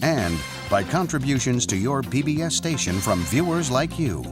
and by contributions to your PBS station from viewers like you.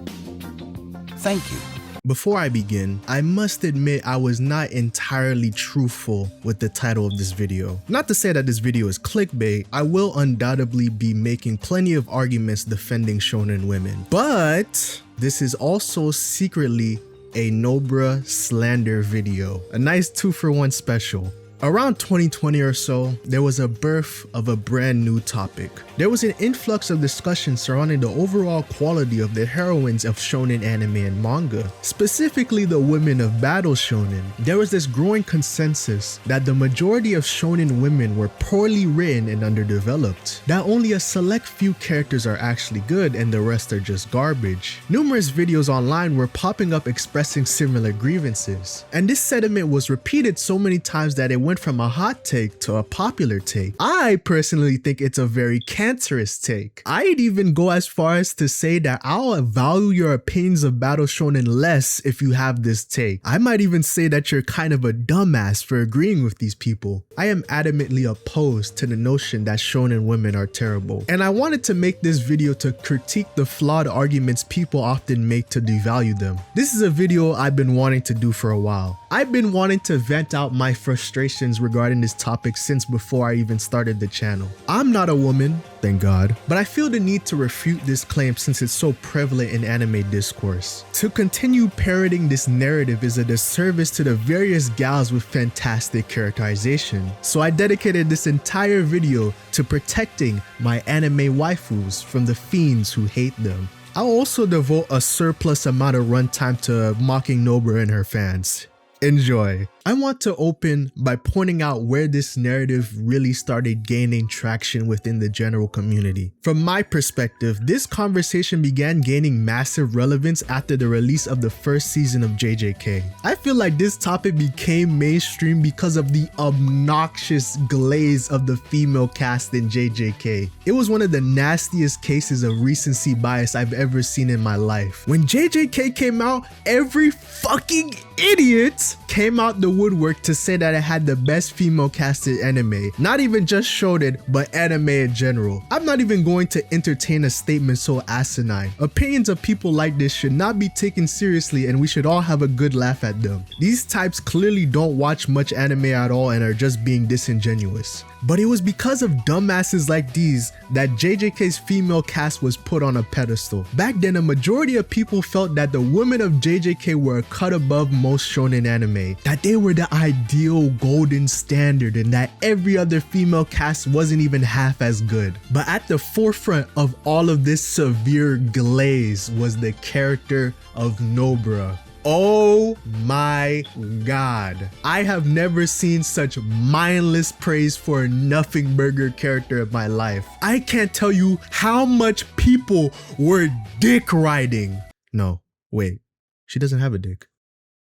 Thank you. Before I begin, I must admit I was not entirely truthful with the title of this video. Not to say that this video is clickbait, I will undoubtedly be making plenty of arguments defending shonen women, but this is also secretly a Nobara slander video, a nice 2-for-1 special. Around 2020 or so, there was a birth of a brand new topic. There was an influx of discussion surrounding the overall quality of the heroines of shonen anime and manga, specifically the women of battle shonen. There was this growing consensus that the majority of shonen women were poorly written and underdeveloped, that only a select few characters are actually good and the rest are just garbage. Numerous videos online were popping up expressing similar grievances, and this sentiment was repeated so many times that it went from a hot take to a popular take. I personally think it's a very cancerous take. I'd even go as far as to say that I'll value your opinions of battle shonen less if you have this take. I might even say that you're kind of a dumbass for agreeing with these people. I am adamantly opposed to the notion that shonen women are terrible, and I wanted to make this video to critique the flawed arguments people often make to devalue them. This is a video I've been wanting to do for a while. I've been wanting to vent out my frustrations regarding this topic since before I even started the channel. I'm not a woman, thank God, but I feel the need to refute this claim since it's so prevalent in anime discourse. To continue parroting this narrative is a disservice to the various gals with fantastic characterization, so I dedicated this entire video to protecting my anime waifus from the fiends who hate them. I'll also devote a surplus amount of runtime to mocking Nobara and her fans. Enjoy. I want to open by pointing out where this narrative really started gaining traction within the general community. From my perspective, this conversation began gaining massive relevance after the release of the first season of JJK. I feel like this topic became mainstream because of the obnoxious glaze of the female cast in JJK. It was one of the nastiest cases of recency bias I've ever seen in my life. When JJK came out, every fucking idiot came out the woodwork to say that it had the best female casted anime. Not even just shonen, but anime in general. I'm not even going to entertain a statement so asinine. Opinions of people like this should not be taken seriously, and we should all have a good laugh at them. These types clearly don't watch much anime at all and are just being disingenuous. But it was because of dumbasses like these that JJK's female cast was put on a pedestal. Back then, a majority of people felt that the women of JJK were a cut above most shonen anime, that they were the ideal golden standard, and that every other female cast wasn't even half as good. But at the forefront of all of this severe glaze was the character of Nobara. Oh my god. I have never seen such mindless praise for a nothing burger character in my life. I can't tell you how much people were dick riding. No, wait, she doesn't have a dick.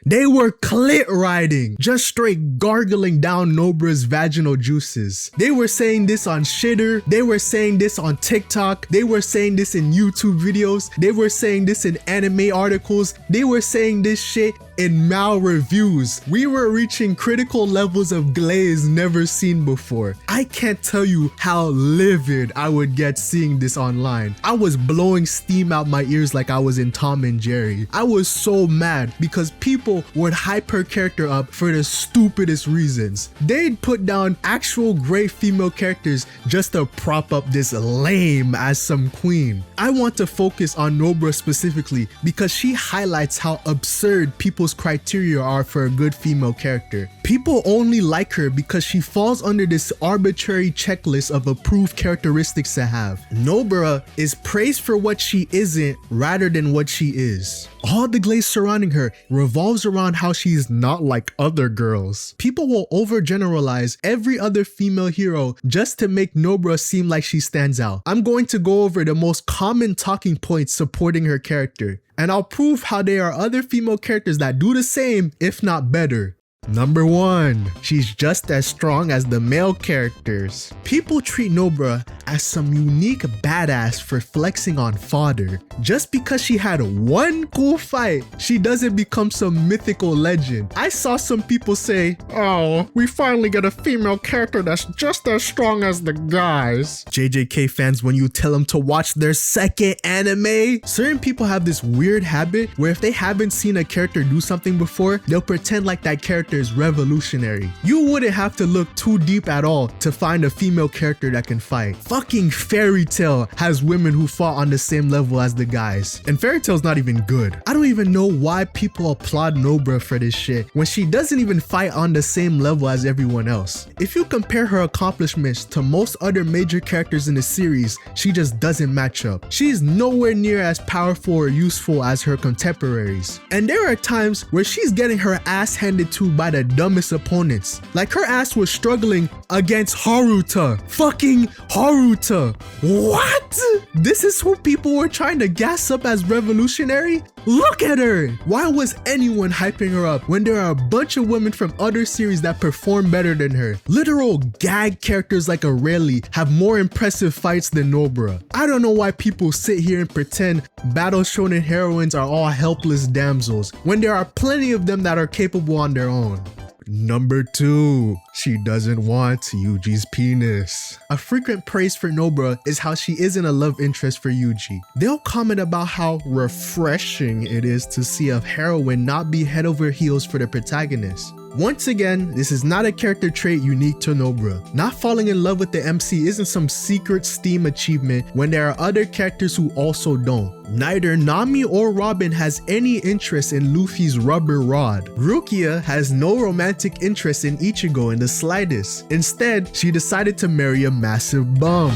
They were clit riding, just straight gargling down Nobara's vaginal juices. They were saying this on Shitter, they were saying this on TikTok, they were saying this in YouTube videos, they were saying this in anime articles, they were saying this shit in Mal reviews. We were reaching critical levels of glaze never seen before. I can't tell you how livid I would get seeing this online. I was blowing steam out my ears like I was in Tom and Jerry. I was so mad because people would hype her character up for the stupidest reasons. They'd put down actual great female characters just to prop up this lame as some queen. I want to focus on Nobara specifically because she highlights how absurd people's criteria are for a good female character. People only like her because she falls under this arbitrary checklist of approved characteristics to have. Nobara is praised for what she isn't rather than what she is. All the glaze surrounding her revolves around how she's not like other girls. People will overgeneralize every other female hero just to make Nobara seem like she stands out. I'm going to go over the most common talking points supporting her character, and I'll prove how there are other female characters that do the same, if not better. Number 1, she's just as strong as the male characters. People treat Nobara as some unique badass for flexing on fodder. Just because she had one cool fight, she doesn't become some mythical legend. I saw some people say, "Oh, we finally get a female character that's just as strong as the guys." JJK fans, when you tell them to watch their second anime, certain people have this weird habit where if they haven't seen a character do something before, they'll pretend like that character is revolutionary. You wouldn't have to look too deep at all to find a female character that can fight. Fucking Fairy Tail has women who fought on the same level as the guys, and Fairy Tail's not even good. I don't even know why people applaud Nobara for this shit when she doesn't even fight on the same level as everyone else. If you compare her accomplishments to most other major characters in the series, she just doesn't match up. She's nowhere near as powerful or useful as her contemporaries. And there are times where she's getting her ass handed to by the dumbest opponents. Like her ass was struggling against Haruta. Fucking Haruta. What? This is who people were trying to gas up as revolutionary? Look at her! Why was anyone hyping her up when there are a bunch of women from other series that perform better than her? Literal gag characters like Aurelie have more impressive fights than Nobara. I don't know why people sit here and pretend battle shonen heroines are all helpless damsels when there are plenty of them that are capable on their own. Number 2, she doesn't want Yuji's penis. A frequent praise for Nobara is how she isn't a love interest for Yuji. They'll comment about how refreshing it is to see a heroine not be head over heels for the protagonist. Once again, this is not a character trait unique to Nobara. Not falling in love with the MC isn't some secret Steam achievement when there are other characters who also don't. Neither Nami or Robin has any interest in Luffy's rubber rod. Rukia has no romantic interest in Ichigo in the slightest. Instead, she decided to marry a massive bum.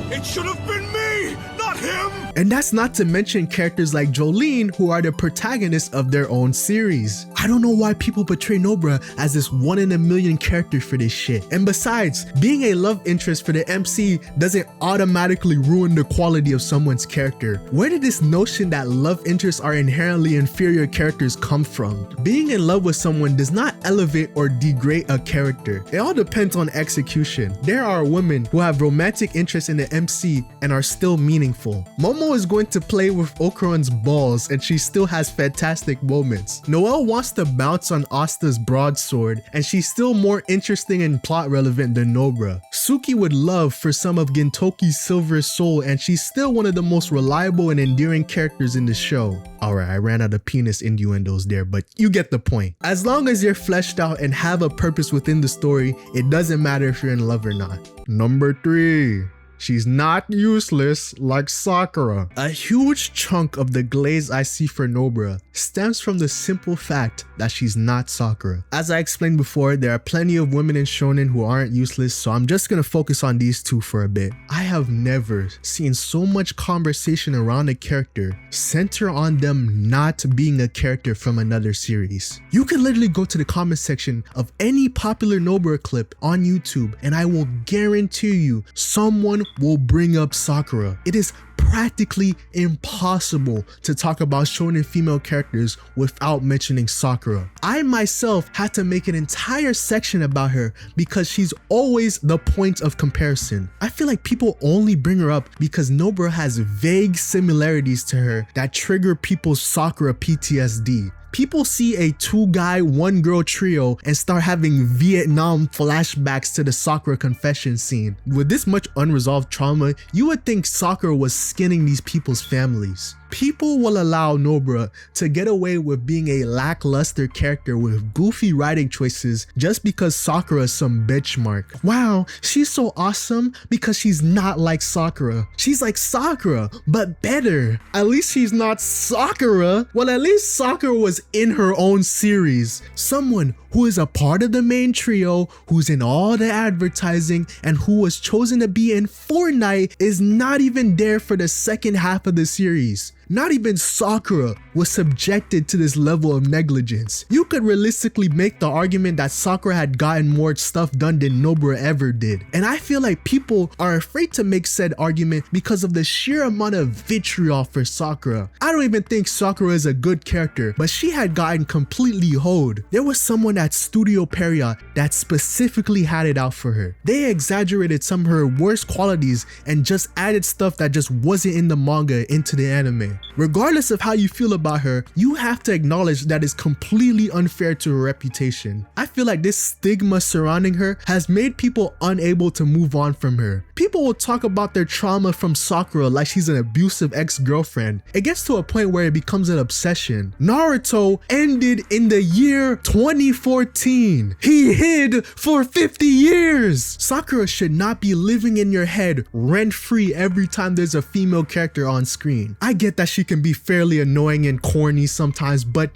It should have been me, not him! And that's not to mention characters like Jolene, who are the protagonists of their own series. I don't know why people portray Nobara as this 1 in a million character for this shit. And besides, being a love interest for the MC doesn't automatically ruin the quality of someone's character. Where did this notion that love interests are inherently inferior characters come from? Being in love with someone does not elevate or degrade a character. It all depends on execution. There are women who have romantic interest in the MC and are still meaningful. Momo is going to play with Okuran's balls and she still has fantastic moments. Noelle wants to bounce on Asta's broadsword and she's still more interesting and plot relevant than Nobara. Suki would love for some of Gintoki's silver soul and she's still one of the most reliable and endearing characters in the show. Alright, I ran out of penis innuendos there, but you get the point. As long as you're fleshed out and have a purpose within the story, it doesn't matter if you're in love or not. Number 3. She's not useless like Sakura. A huge chunk of the glaze I see for Nobara stems from the simple fact that she's not Sakura. As I explained before, there are plenty of women in shonen who aren't useless, so I'm just gonna focus on these two for a bit. I have never seen so much conversation around a character center on them not being a character from another series. You can literally go to the comment section of any popular Nobara clip on YouTube and I will guarantee you someone will bring up Sakura. It is practically impossible to talk about shonen female characters without mentioning Sakura. I myself had to make an entire section about her because she's always the point of comparison. I feel like people only bring her up because Nobara has vague similarities to her that trigger people's Sakura PTSD. People see a 2-guy, 1-girl trio and start having Vietnam flashbacks to the Sakura confession scene. With this much unresolved trauma, you would think Sakura was skinning these people's families. People will allow Nobara to get away with being a lackluster character with goofy writing choices just because Sakura is some benchmark. Wow, she's so awesome because she's not like Sakura. She's like Sakura, but better. At least she's not Sakura. Well, at least Sakura was in her own series. Someone who is a part of the main trio, who's in all the advertising, and who was chosen to be in Fortnite is not even there for the second half of the series. Not even Sakura was subjected to this level of negligence. You could realistically make the argument that Sakura had gotten more stuff done than Nobara ever did. And I feel like people are afraid to make said argument because of the sheer amount of vitriol for Sakura. I don't even think Sakura is a good character, but she had gotten completely hoed. There was someone at Studio Peria that specifically had it out for her. They exaggerated some of her worst qualities and just added stuff that just wasn't in the manga into the anime. Regardless of how you feel about her, you have to acknowledge that it's completely unfair to her reputation. I feel like this stigma surrounding her has made people unable to move on from her. People will talk about their trauma from Sakura like she's an abusive ex-girlfriend. It gets to a point where it becomes an obsession. Naruto ended in the year 2014. He hid for 50 years. Sakura should not be living in your head rent-free every time there's a female character on screen. I get that she can be fairly annoying and corny sometimes, but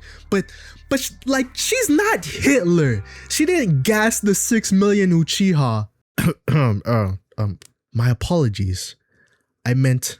like, she's not Hitler. She didn't gas the 6 million Uchiha. My apologies. I meant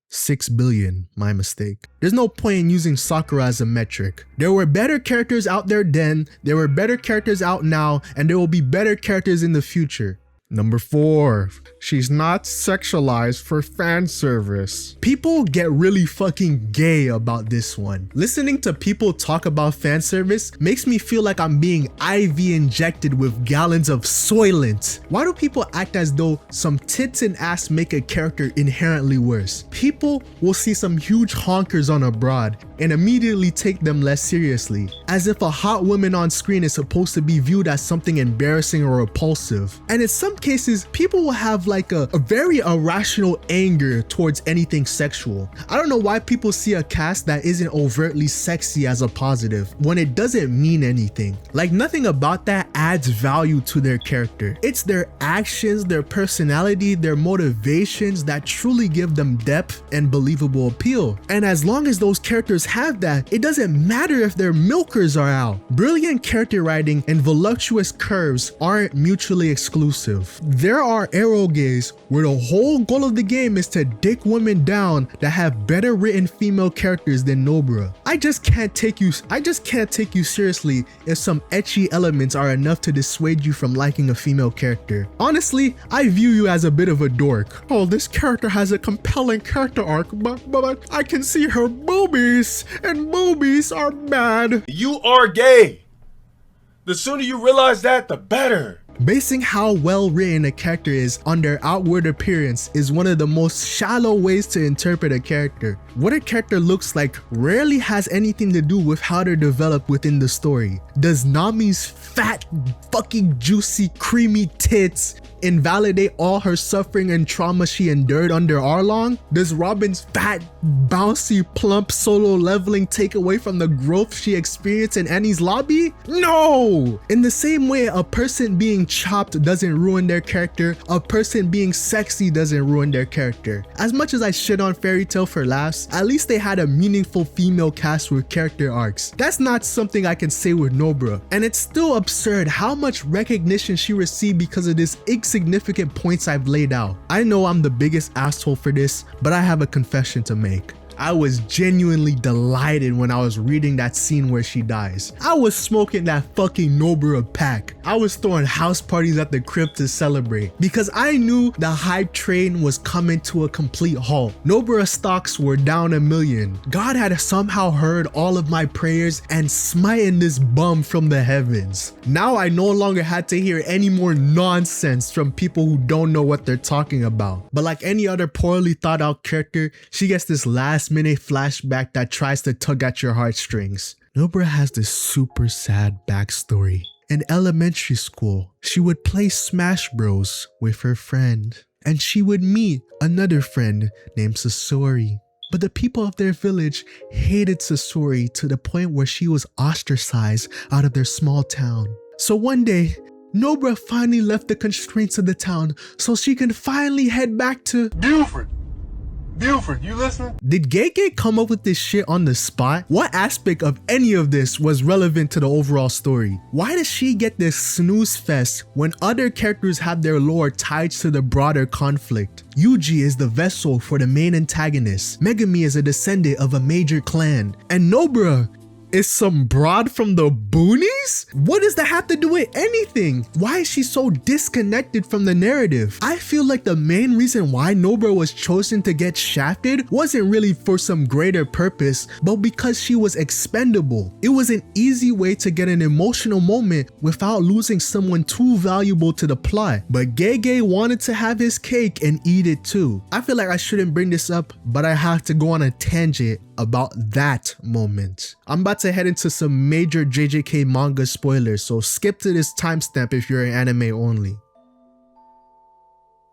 6 billion, my mistake. There's no point in using Sakura as a metric. There were better characters out there then, there were better characters out now, and there will be better characters in the future. Number 4, she's not sexualized for fan service. People get really fucking gay about this one. Listening to people talk about fan service makes me feel like I'm being IV injected with gallons of Soylent. Why do people act as though some tits and ass make a character inherently worse? People will see some huge honkers on a broad and immediately take them less seriously, as if a hot woman on screen is supposed to be viewed as something embarrassing or repulsive. And in some cases, people will have like a very irrational anger towards anything sexual. I don't know why people see a cast that isn't overtly sexy as a positive when it doesn't mean anything. Like, nothing about that adds value to their character. It's their actions, their personality, their motivations that truly give them depth and believable appeal. And as long as those characters have that, it doesn't matter if their milkers are out. Brilliant character writing and voluptuous curves aren't mutually exclusive. There are eroges where the whole goal of the game is to dick women down that have better written female characters than Nobara. I just can't take you seriously if some ecchi elements are enough to dissuade you from liking a female character. Honestly, I view you as a bit of a dork. Oh, this character has a compelling character arc, but I can see her boobies, and boobies are bad. You are gay. The sooner you realize that, the better. Basing how well written a character is on their outward appearance is one of the most shallow ways to interpret a character. What a character looks like rarely has anything to do with how they're developed within the story. Does Nami's fat, fucking juicy, creamy tits invalidate all her suffering and trauma she endured under Arlong? Does Robin's fat, bouncy, plump solo leveling take away from the growth she experienced in Annie's lobby? No! In the same way a person being chopped doesn't ruin their character, a person being sexy doesn't ruin their character. As much as I shit on Fairy Tail for laughs, at least they had a meaningful female cast with character arcs. That's not something I can say with Nobara. And it's still absurd how much recognition she received because of this insignificant points I've laid out. I know I'm the biggest asshole for this, but I have a confession to make. I was genuinely delighted when I was reading that scene where she dies. I was smoking that fucking Nobara pack. I was throwing house parties at the crib to celebrate because I knew the hype train was coming to a complete halt. Nobara stocks were down 1 million. God had somehow heard all of my prayers and smitten this bum from the heavens. Now I no longer had to hear any more nonsense from people who don't know what they're talking about. But like any other poorly thought out character, she gets this last minute flashback that tries to tug at your heartstrings. Nobara has this super sad backstory. In elementary school, she would play Smash Bros with her friend, and she would meet another friend named Sasori. But the people of their village hated Sasori to the point where she was ostracized out of their small town. So one day, Nobara finally left the constraints of the town so she can finally head back to Buford! Buford, you listening? Did Gege come up with this shit on the spot? What aspect of any of this was relevant to the overall story? Why does she get this snooze fest when other characters have their lore tied to the broader conflict? Yuji is the vessel for the main antagonist. Megami is a descendant of a major clan. And Nobara is some broad from the boonies? What does that have to do with anything? Why is she so disconnected from the narrative? I feel like the main reason why Nobara was chosen to get shafted wasn't really for some greater purpose, but because she was expendable. It was an easy way to get an emotional moment without losing someone too valuable to the plot. But Gege wanted to have his cake and eat it too. I feel like I shouldn't bring this up, but I have to go on a tangent about that moment. I'm about to head into some major JJK manga spoilers, so skip to this timestamp if you're an anime only.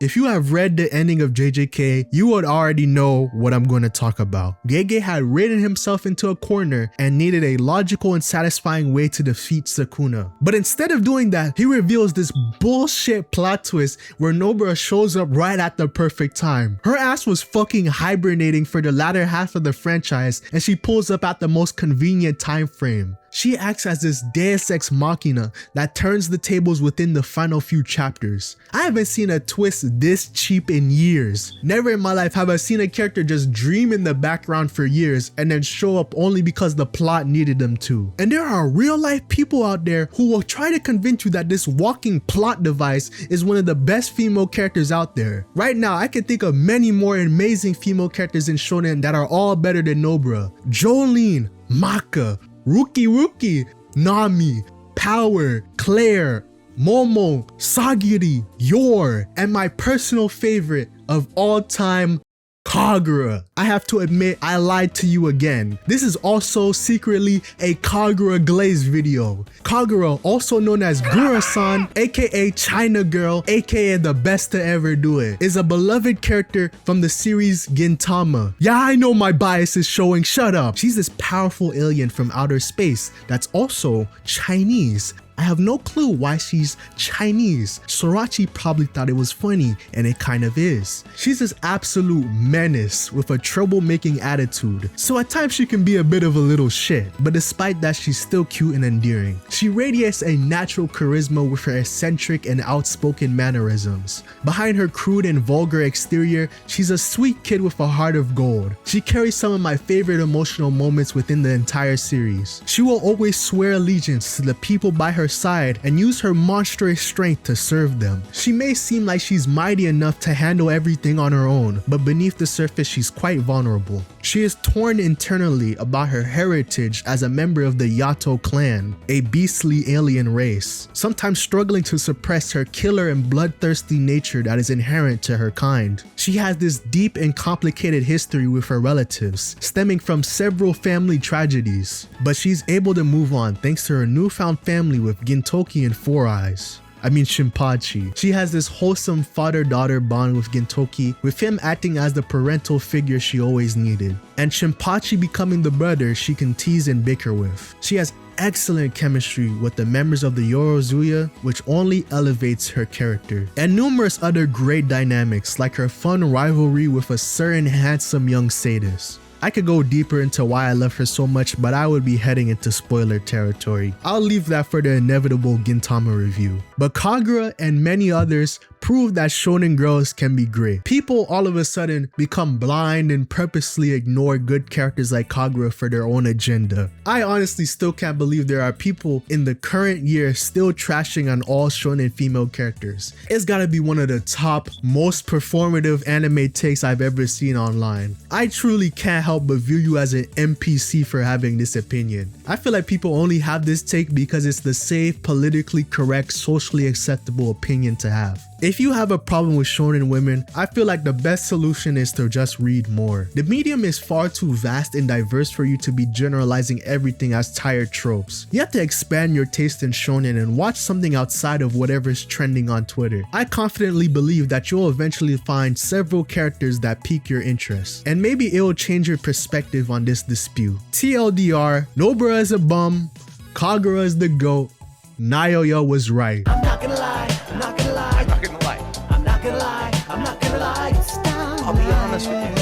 If you have read the ending of JJK, you would already know what I'm going to talk about. Gege had written himself into a corner and needed a logical and satisfying way to defeat Sukuna. But instead of doing that, he reveals this bullshit plot twist where Nobara shows up right at the perfect time. Her ass was fucking hibernating for the latter half of the franchise and she pulls up at the most convenient time frame. She acts as this deus ex machina that turns the tables within the final few chapters. I haven't seen a twist this cheap in years. Never in my life have I seen a character just dream in the background for years and then show up only because the plot needed them to. And there are real life people out there who will try to convince you that this walking plot device is one of the best female characters out there. Right now, I can think of many more amazing female characters in Shonen that are all better than Nobara. Jolene, Maka, Ruki, Nami, Power, Claire, Momo, Sagiri, Yor, and my personal favorite of all time, Kagura. I have to admit, I lied to you again. This is also secretly a Kagura Glaze video. Kagura, also known as Gura-san, aka China Girl, aka the best to ever do it, is a beloved character from the series Gintama. Yeah, I know my bias is showing, shut up. She's this powerful alien from outer space that's also Chinese. I have no clue why she's Chinese. Sorachi probably thought it was funny, and it kind of is. She's this absolute menace with a troublemaking attitude, so at times she can be a bit of a little shit, but despite that she's still cute and endearing. She radiates a natural charisma with her eccentric and outspoken mannerisms. Behind her crude and vulgar exterior, she's a sweet kid with a heart of gold. She carries some of my favorite emotional moments within the entire series. She will always swear allegiance to the people by her side and use her monstrous strength to serve them. She may seem like she's mighty enough to handle everything on her own, but beneath the surface she's quite vulnerable. She is torn internally about her heritage as a member of the Yato clan, a beastly alien race, sometimes struggling to suppress her killer and bloodthirsty nature that is inherent to her kind. She has this deep and complicated history with her relatives, stemming from several family tragedies, but she's able to move on thanks to her newfound family with Gintoki and Four Eyes. I mean Shinpachi. She has this wholesome father-daughter bond with Gintoki, with him acting as the parental figure she always needed, and Shinpachi becoming the brother she can tease and bicker with. She has excellent chemistry with the members of the Yorozuya, which only elevates her character, and numerous other great dynamics like her fun rivalry with a certain handsome young sadist. I could go deeper into why I love her so much, but I would be heading into spoiler territory. I'll leave that for the inevitable Gintama review. But Kagura and many others prove that shonen girls can be great. People all of a sudden become blind and purposely ignore good characters like Kagura for their own agenda. I honestly still can't believe there are people in the current year still trashing on all shonen female characters. It's gotta be one of the top, most performative anime takes I've ever seen online. I truly can't help but view you as an NPC for having this opinion. I feel like people only have this take because it's the safe, politically correct, socially acceptable opinion to have. If you have a problem with shonen women, I feel like the best solution is to just read more. The medium is far too vast and diverse for you to be generalizing everything as tired tropes. You have to expand your taste in shonen and watch something outside of whatever's trending on Twitter. I confidently believe that you'll eventually find several characters that pique your interest, and maybe it'll change your perspective on this dispute. TLDR, Nobara is a bum, Kagura is the GOAT, Naoya was right. I'm not gonna lie, I'm not gonna lie, I'm not gonna lie, I'm not gonna lie, I'm not gonna lie. I'll be honest with you.